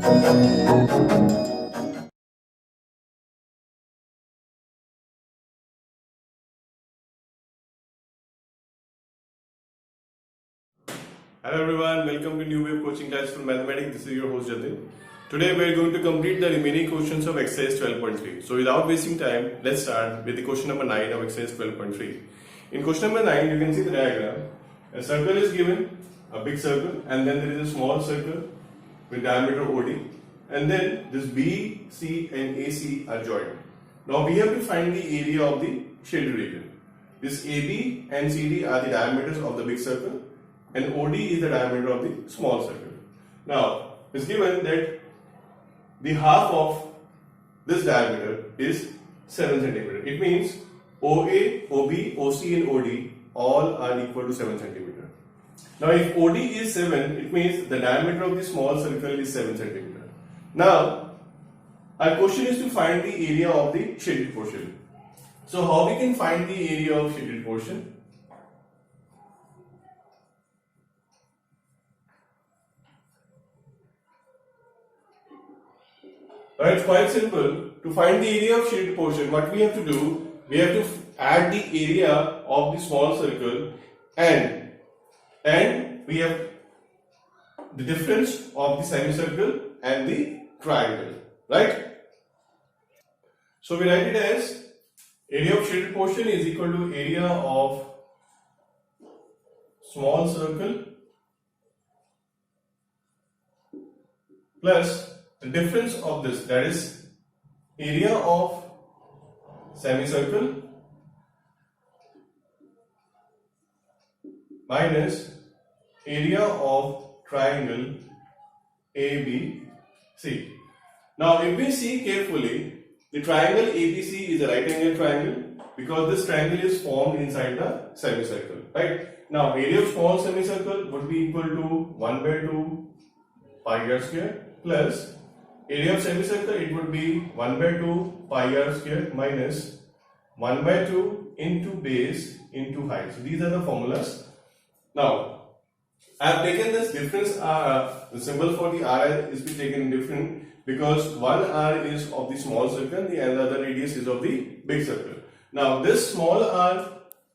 Hello everyone, welcome to New Wave Coaching Class for Mathematics. This is your host Jatin. Today we are going to complete the remaining questions of exercise 12.3. So without wasting time, let's start with the question number 9 of exercise 12.3. In question number 9, you can see the diagram. A circle is given, a big circle, and then there is a small circle with diameter OD, and then this B, C and AC are joined. Now we have to find the area of the shaded region. This AB and CD are the diameters of the big circle, and OD is the diameter of the small circle. Now, it's given that the half of this diameter is 7 cm. It means OA, OB, OC and OD all are equal to 7 cm. Now, if OD is 7, it means the diameter of the small circle is 7 cm. Now, our question is to find the area of the shaded portion. So, how we can find the area of shaded portion? It's quite simple. To find the area of shaded portion, what we have to do, we have to add the area of the small circle and we have the difference of the semicircle and the triangle, right? So we write it as area of shaded portion is equal to area of small circle plus the difference of this, that is area of semicircle minus area of triangle ABC. Now if we see carefully, the triangle ABC is a right angle triangle because this triangle is formed inside the semicircle, right? Now area of small semicircle would be equal to 1 by 2 pi r square plus area of semicircle, it would be 1 by 2 pi r square minus 1 by 2 into base into height. So these are the formulas. Now, I have taken this difference the symbol for the r is be taken different because one r is of the small circle, the other radius is of the big circle. Now, this small r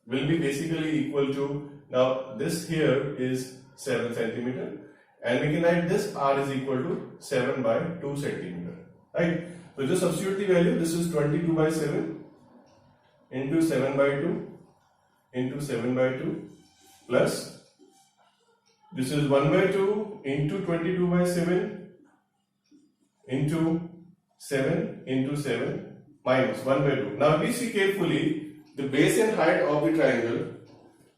will be basically equal to, now this here is 7 centimeter. And we can write this r is equal to 7 by 2 centimeter, right? So just substitute the value. This is 22 by 7 into 7 by 2 into 7 by 2 plus this is 1 by 2 into 22 by 7 into 7 into 7 minus 1 by 2. Now we see carefully the base and height of the triangle.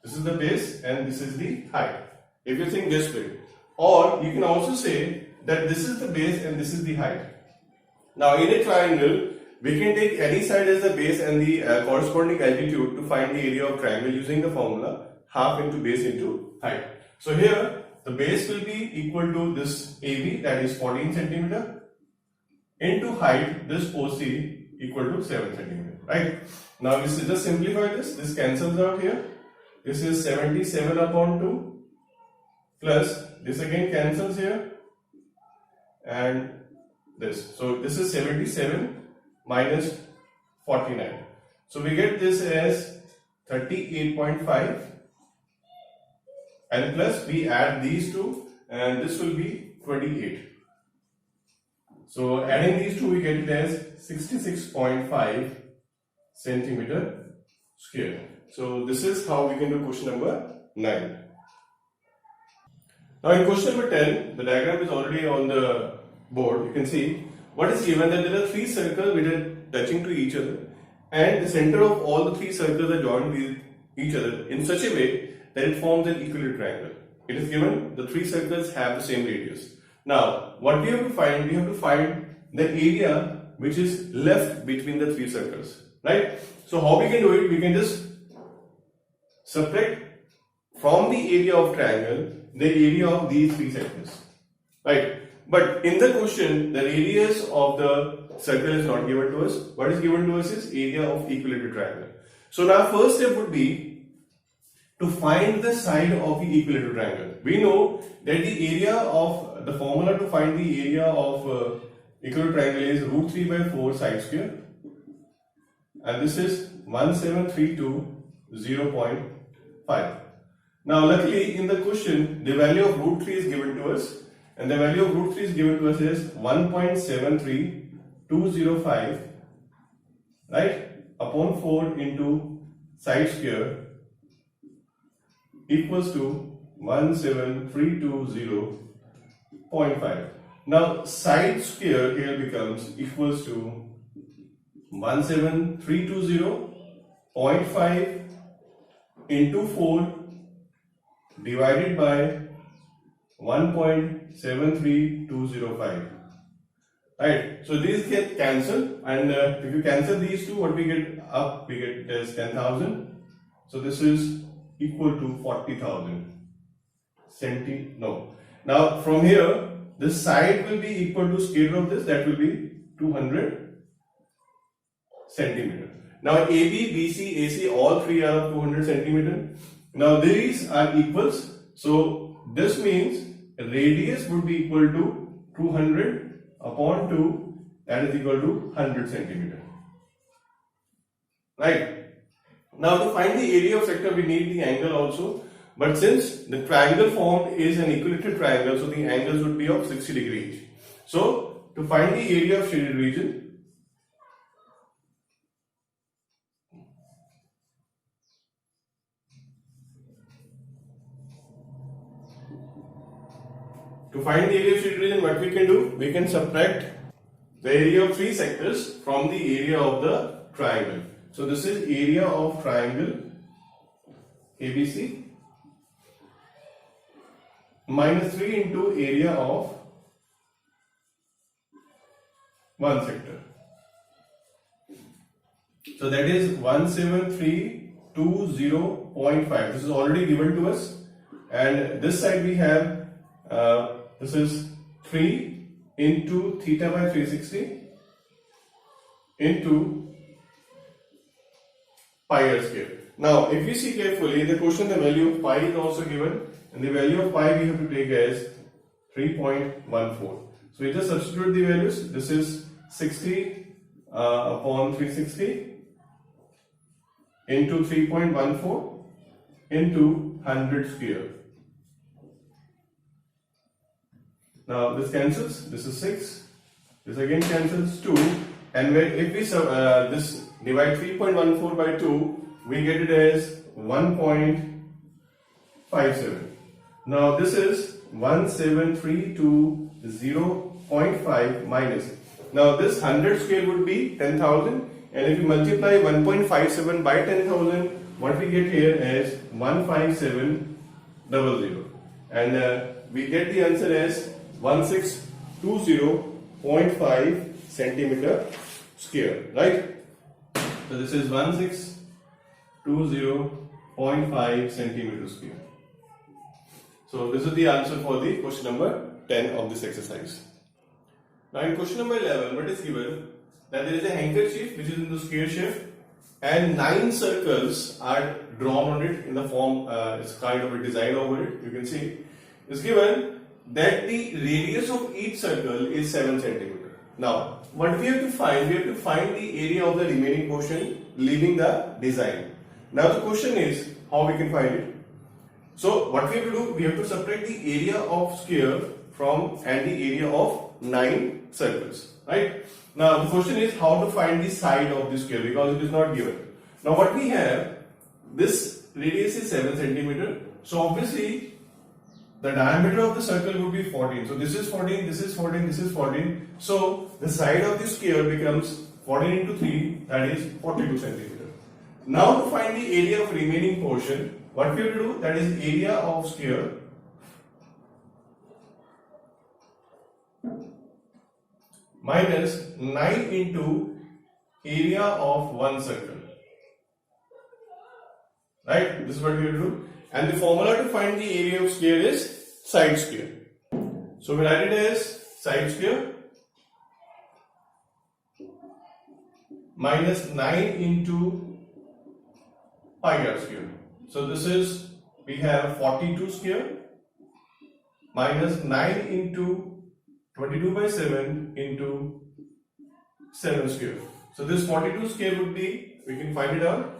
This is the base and this is the height. If you think this way. Or you can also say that this is the base and this is the height. Now in a triangle, we can take any side as the base and the corresponding altitude to find the area of triangle using the formula half into base into height. So here the base will be equal to this AB, that is 14 centimeter, into height, this OC equal to 7 centimeter, right? Now we just simplify this. This cancels out here. This is 77 upon 2 plus this again cancels here and this. So this is 77 minus 49. So we get this as 38.5 and plus we add these two and this will be 28. So adding these two we get it as 66.5 centimeter square. So this is how we can do question number 9. Now in question number 10, the diagram is already on the board. You can see what is given, that there are 3 circles which are touching to each other and the center of all the 3 circles are joined with each other in such a way that it forms an equilateral triangle. It is given the 3 circles have the same radius. Now what we have to find, we have to find the area which is left between the 3 circles, right? So how we can do it, we can just subtract from the area of triangle the area of these 3 segments, right? But in the question, the radius of the circle is not given to us. What is given to us is area of equilateral triangle. So now first step would be to find the side of the equilateral triangle. We know that the area of the formula to find the area of equilateral triangle is root 3 by 4 side square, and this is 1732.0.5. Now luckily in the question the value of root 3 is given to us, and the value of root 3 is given to us is 1.73205, right, upon 4 into side square equals to 17320.5. Now side square here becomes equals to 17320.5 into 4 divided by 1.73205. Right, so these get cancelled, and if you cancel these two, what we get up, we get as 10,000. So this is equal to 40,000 Now from here, this side will be equal to square root of this, that will be 200 centimeter. Now AB, BC, AC, all three are of 200 centimeter. Now these are equals, so this means radius would be equal to 200 upon 2, that is equal to 100 centimeter. Right. Now to find the area of sector we need the angle also, but since the triangle formed is an equilateral triangle, so the angles would be of 60 degrees. So to find the area of shaded region, what we can do, we can subtract the area of three sectors from the area of the triangle. So this is area of triangle ABC minus 3 into area of one sector. So that is 17320.5. This is already given to us, and this side we have this is 3 into theta by 360 into pi r square. Now if we see carefully the question, the value of pi is also given, and the value of pi we have to take as 3.14. So we just substitute the values. This is 60 upon 360 into 3.14 into 100 square. Now this cancels, this is 6, this again cancels 2, and if we this divide 3.14 by 2, we get it as 1.57. Now this is 17320.5 minus. Now this 100 square would be 10,000, and if you multiply 1.57 by 10,000, what we get here is 15700, and we get the answer as 1620.5 centimeter square, right? So this is 1620.5 centimeter square. So this is the answer for the question number 10 of this exercise. Now in question number 11, what is given? That there is a handkerchief which is in the square shape, and 9 circles are drawn on it in the form, it's kind of a design over it. You can see it's given that the radius of each circle is 7 centimeter. Now what we have to find? We have to find the area of the remaining portion leaving the design. Now the question is how we can find it. So what we have to do? We have to subtract the area of square from and the area of 9 circles. Right? Now the question is how to find the side of the square, because it is not given. Now what we have, this radius is 7 centimeter. So obviously the diameter of the circle would be 14. So this is 14, this is 14, this is 14. So the side of the square becomes 14 into 3, that is 42 centimeter. Now to find the area of remaining portion, what we will do, that is area of square minus 9 into area of one circle. Right? This is what we will do. And the formula to find the area of square is side square. So we write it as side square minus 9 into pi r square. So this is, we have 42 square minus 9 into 22 by 7 into 7 square. So this 42 square would be, we can find it out,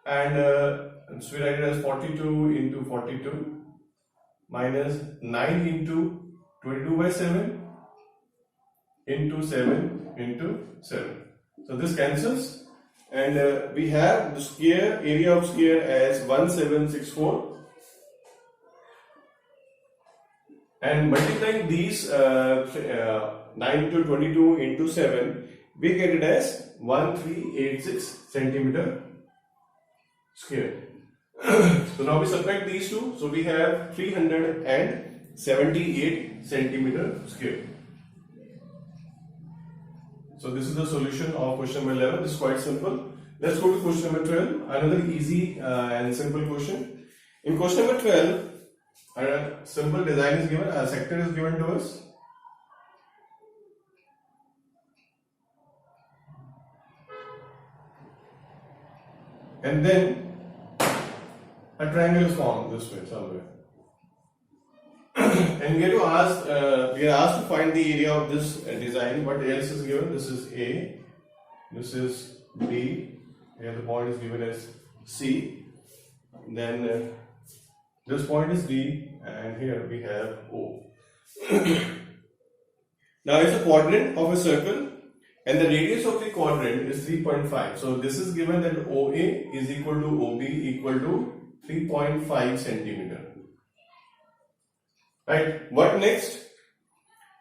and so we write it as 42 into 42 minus 9 into 22 by 7 into 7 into 7. So this cancels, and we have the square, area of square as 1764, and multiplying these 9 to 22 into 7, we get it as 1386 centimeter square. So now we subtract these two, so we have 378 centimeter square. So this is the solution of question number 11. This is quite simple. Let's go to question number 12. Another easy and simple question. In question number 12, a simple design is given, a sector is given to us. And then a triangle is formed this way somewhere. And we are asked to find the area of this design. What else is given? This is A, this is B, here the point is given as C, then this point is D, and here we have O. Now it's a quadrant of a circle, and the radius of the quadrant is 3.5. So this is given that OA is equal to OB equal to 3.5 centimeter. Right? What next?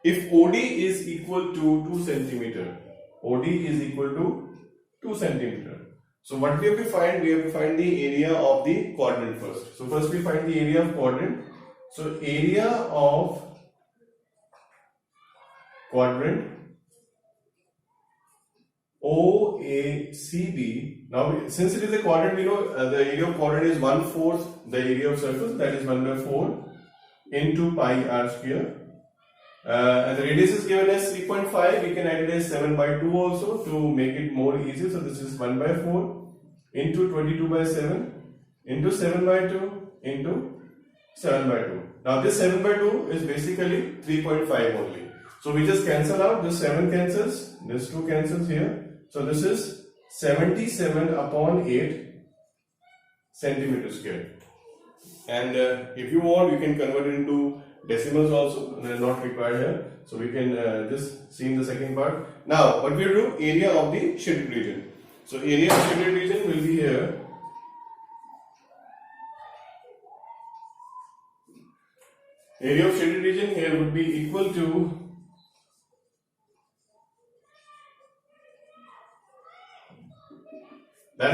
If OD is equal to 2 centimeter, OD is equal to 2 centimeter. So what we have to find? We have to find the area of the quadrant first. So first we find the area of quadrant. So area of quadrant OACD. Now since it is a quadrant, we know the area of quadrant is 1/4 the area of circle, that is 1/4 into pi r square. And the radius is given as 3.5. We can add it as 7/2 also to make it more easy. So this is 1/4 into 22 by 7 into 7/2 into 7/2. Now this 7/2 is basically 3.5 only. So we just cancel out. This 7 cancels, this 2 cancels here. So this is 77/8 centimeter square. And if you want, you can convert it into decimals also. They are not required here. So we can just see in the second part. Now what we do? Area of the shaded region. So area of shaded region will be here. Area of shaded region here would be equal to that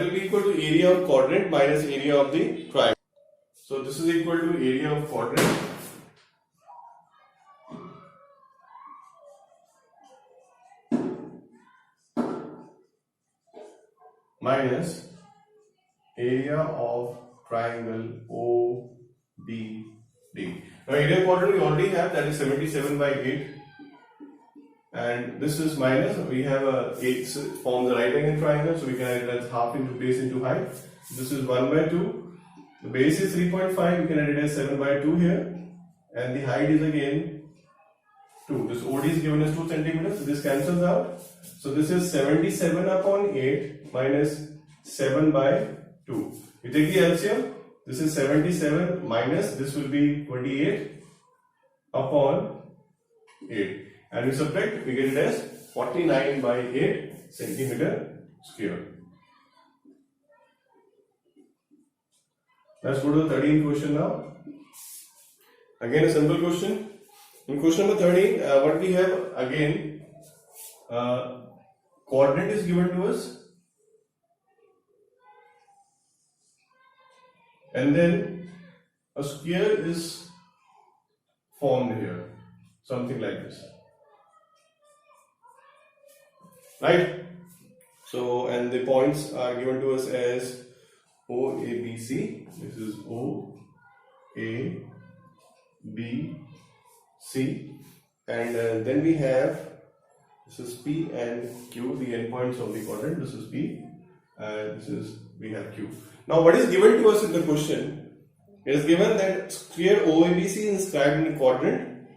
will be equal to area of quadrant minus area of the triangle. So this is equal to area of quadrant minus area of triangle OBD. Now area of quadrant we already have, that is 77/8, and this is minus, we have a 8 forms a right angle triangle, so we can add it as half into base into height. This is 1/2. The base is 3.5, we can add it as 7/2 here, and the height is again 2. This OD is given as 2 centimeters, so this cancels out. So this is 77/8 minus 7/2. You take the LCM, this is 77 minus, this will be 28/8. And we subtract, we get it as 49/8 centimeter square. Let's go to the 13th question now. Again a simple question. In question number 13, what we have again, quadrant is given to us, and then a square is formed here, something like this, right? So, and the points are given to us as O, A, B, C. This is O, A, B, C, and then we have, this is P and Q, the endpoints of the quadrant. This is P, and this is, we have Q. Now what is given to us in the question It is given that sphere OABC is inscribed in the quadrant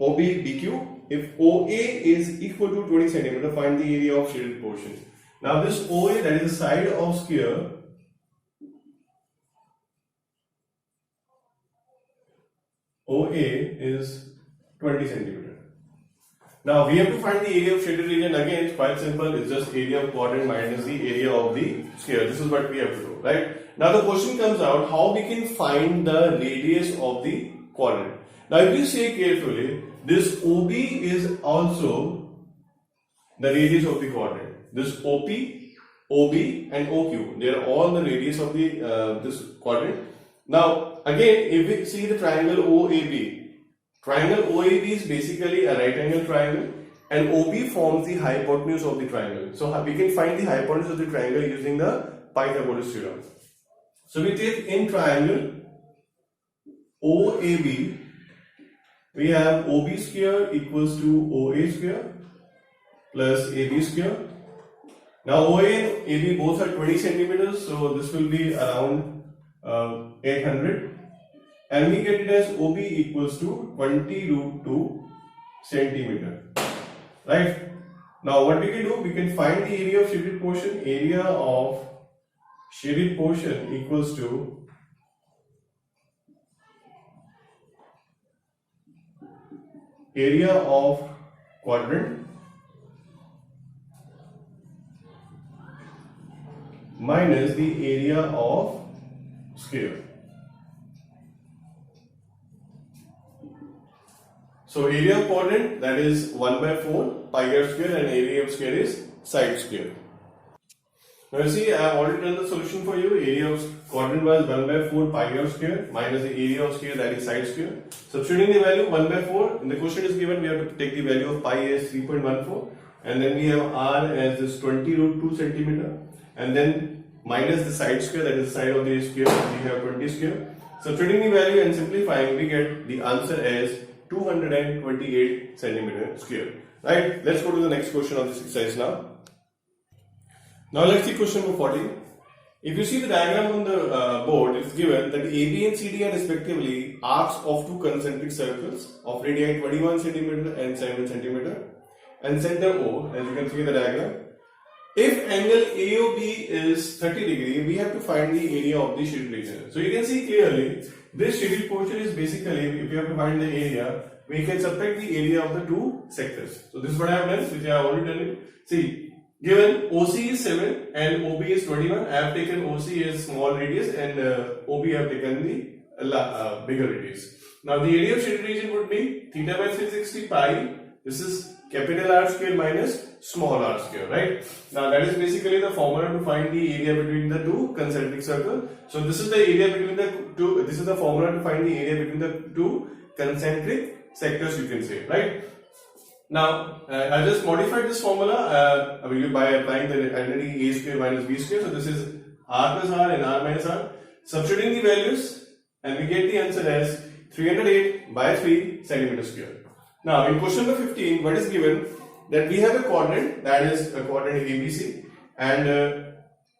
OBBQ. If OA is equal to 20 centimeter, find the area of shaded portion. Now this OA, that is the side of sphere, OA is 20 centimeter. Now we have to find the area of shaded region. Again, it's quite simple. It's just area of quadrant minus the area of the sphere. This is what we have to do, right? Now the question comes out how we can find the radius of the quadrant. Now if you say carefully, this OB is also the radius of the quadrant. This OP, OB and OQ, they are all the radius of the this quadrant. Now again, if we see the triangle OAB, triangle OAB is basically a right angle triangle and OB forms the hypotenuse of the triangle. So we can find the hypotenuse of the triangle using the Pythagoras theorem. So we take in triangle OAB, we have OB square equals to OA square plus AB square. Now OA and AB both are 20 centimeters, so this will be around 800, and we get it as OB equals to 20 root 2 centimeter, right? Now what we can do, we can find the area of shaded portion. Area of shaded portion equals to area of quadrant minus the area of square. So area of quadrant, that is 1 by 4 pi r square, and area of square is side square. Now you see, I have already done the solution for you. Area of quadrant was 1 by 4 pi r square minus the area of square, that is side square. Substituting the value 1 by 4, in the question is given, we have to take the value of pi as 3.14, and then we have r as this 20 root 2 centimeter, and then minus the side square, that is the side of the square, we have 20 square. Substituting the value and simplifying, we get the answer as 228 centimeter square. Right? Let's go to the next question of this exercise now. Now let's see question number 14. If you see the diagram on the board, it is given that AB and CD are respectively arcs of two concentric circles of radii 21 centimeter and 7 centimeter, and center O, as you can see in the diagram. If angle AOB is 30 degree, we have to find the area of the shaded region. So you can see clearly, this shaded portion is basically, if you have to find the area, we can subtract the area of the two sectors. So this is what I have done, which I have already done it. See, given OC is 7 and OB is 21, I have taken OC as small radius and OB I have taken the bigger radius. Now the area of shaded region would be theta by 360 pi. This is capital R square minus small r square, right? Now that is basically the formula to find the area between the two concentric circles. So this is the area between the two, this is the formula to find the area between the two concentric sectors, you can say, right? Now I just modified this formula by applying the identity A square minus B square. So this is R plus R and R minus R. Substituting the values, and we get the answer as 308 by 3 centimeter square. Now in question number 15, what is given? That we have a quadrant, that is a quadrant ABC, and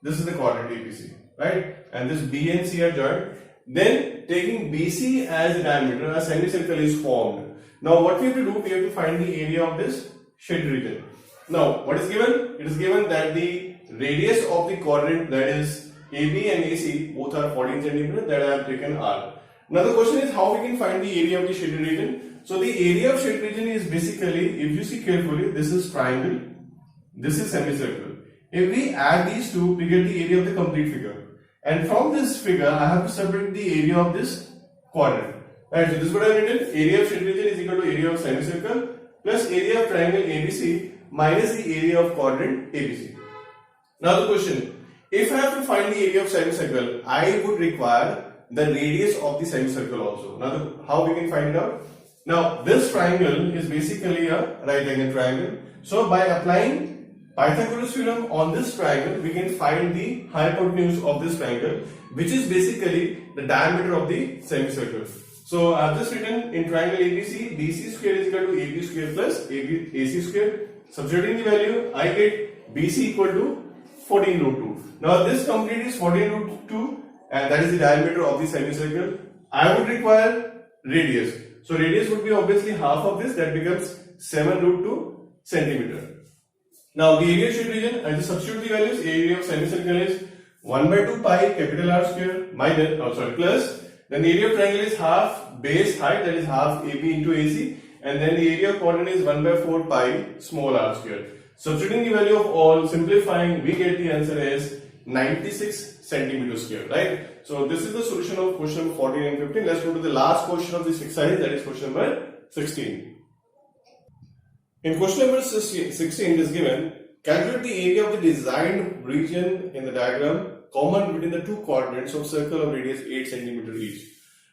this is the quadrant ABC, right? And this B and C are joined. Then taking BC as a diameter, a semicircle is formed. Now what we have to do, we have to find the area of this shaded region. Now what is given? It is given that the radius of the quadrant, that is AB and AC, both are 14 centimeter, that I have taken R. Now the question is how we can find the area of the shaded region. So the area of shaded region is basically, if you see carefully, this is triangle, this is semicircle. If we add these two, we get the area of the complete figure. And from this figure, I have to subtract the area of this quadrant. Right, so this is what I have written. Area of shaded region is equal to area of semicircle plus area of triangle ABC minus the area of quadrant ABC. Now the question, if I have to find the area of semicircle, I would require the radius of the semicircle also. Now how we can find it out? Now this triangle is basically a right angle triangle. So by applying Pythagoras theorem on this triangle, we can find the hypotenuse of this triangle, which is basically the diameter of the semicircle. So I have just written in triangle ABC, BC square is equal to AB square plus AC square. Substituting the value, I get BC equal to 14 root 2. Now this complete is 14 root 2, and that is the diameter of the semicircle. I would require radius. So radius would be obviously half of this, that becomes 7 root 2 centimeter. Now the area sheet region, I just substitute the values. Area of semicircle is 1 by 2 pi capital R square minus, plus, then the area of triangle is half base height, that is half AB into AC, and then the area of quadrant is 1 by 4 pi small r square. Substituting the value of all, simplifying, we get the answer as 96 centimeter square, right? So this is the solution of question number 14 and 15. Let's go to the last question of this exercise, that is question number 16. In question number 16, it is given, calculate the area of the designed region in the diagram common between the two quadrants of circle of radius 8 cm each.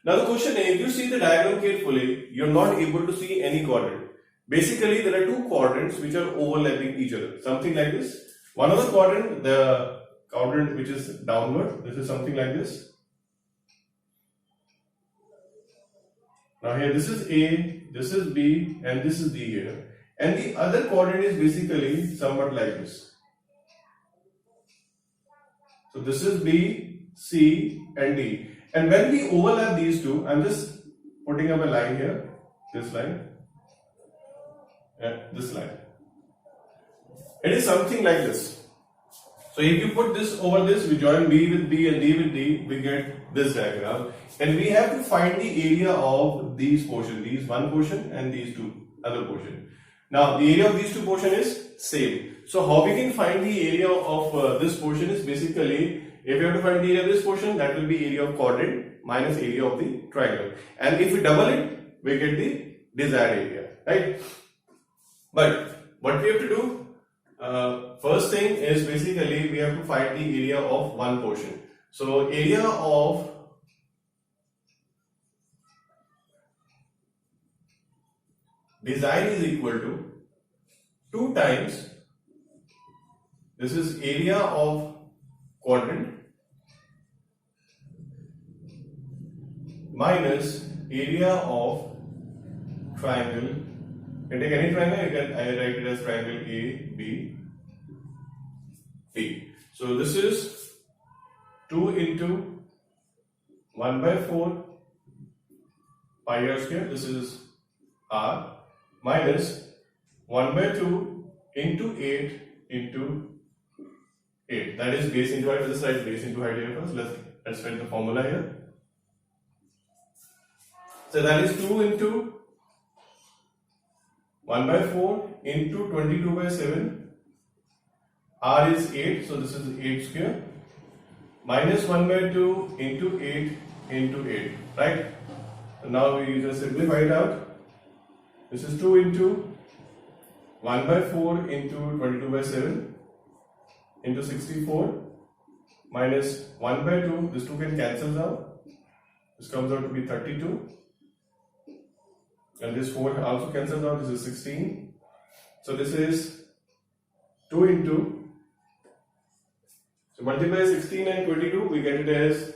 Now the question is, if you see the diagram carefully, you are not able to see any quadrant. Basically, there are two quadrants which are overlapping each other, something like this. One of the quadrant, the quadrant which is downward, this is something like this. Now here this is A, this is B, and this is D here. And the other quadrant is basically somewhat like this. So this is B, C, and D. And when we overlap these two, I'm just putting up a line here, this line, and this line. It is something like this. So if you put this over this, we join B with B and D with D, we get this diagram. And we have to find the area of these portions, these one portion and these two other portion. Now the area of these two portion is same. So how we can find the area of this portion is basically, if you have to find the area of this portion, that will be area of quadrant minus area of the triangle. And if we double it, we get the desired area, right? But what we have to do, first thing is basically we have to find the area of one portion. So area of design is equal to 2 times, this is area of quadrant minus area of triangle. You can take any triangle, I write it as triangle A, B, D. So this is 2 into 1 by 4 pi r square, this is R, minus 1 by 2 into 8 into 8. That is base into height. Let's write base into height here first. Let's write the formula here. So that is 2 into 1 by 4 into 22 by 7. R is 8, so this is 8 square. Minus 1 by 2 into 8 into 8. Right? So now we just simplify it out. This is 2 into 1 by 4 into 22 by 7 into 64 minus 1 by 2, this 2 can cancel out, this comes out to be 32, and this 4 also cancels out, this is 16, so this is 2 into, so multiply 16 and 22, we get it as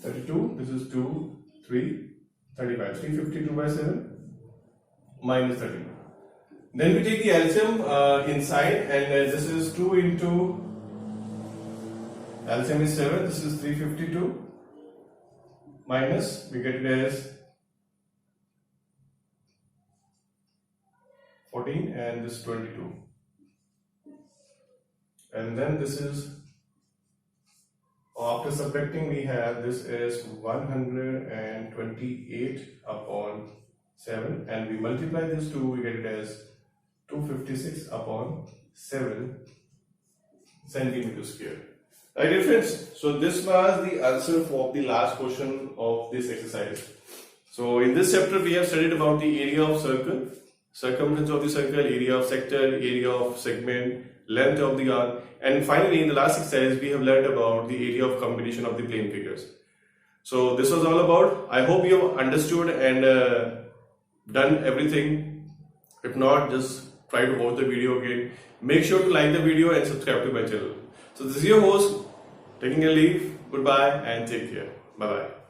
32, this is 2, 3, 35, 352 by 7 minus 32. Then we take the LCM inside, and this is 2 into, LCM is 7, this is 352, minus, we get it as 14, and this 22. And then this is, after subtracting, we have this is 128 upon 7, and we multiply this 2, we get it as 256 upon 7 centimeter square. Right, dear friends? So this was the answer for the last question of this exercise. So in this chapter we have studied about the area of circle, circumference of the circle, area of sector, area of segment, length of the arc, and finally in the last exercise we have learned about the area of combination of the plane figures. So this was all about. I hope you have understood and done everything. If not, just try to watch the video again. Make sure to like the video and subscribe to my channel. So this is your host taking a leave. Goodbye and take care. Bye bye.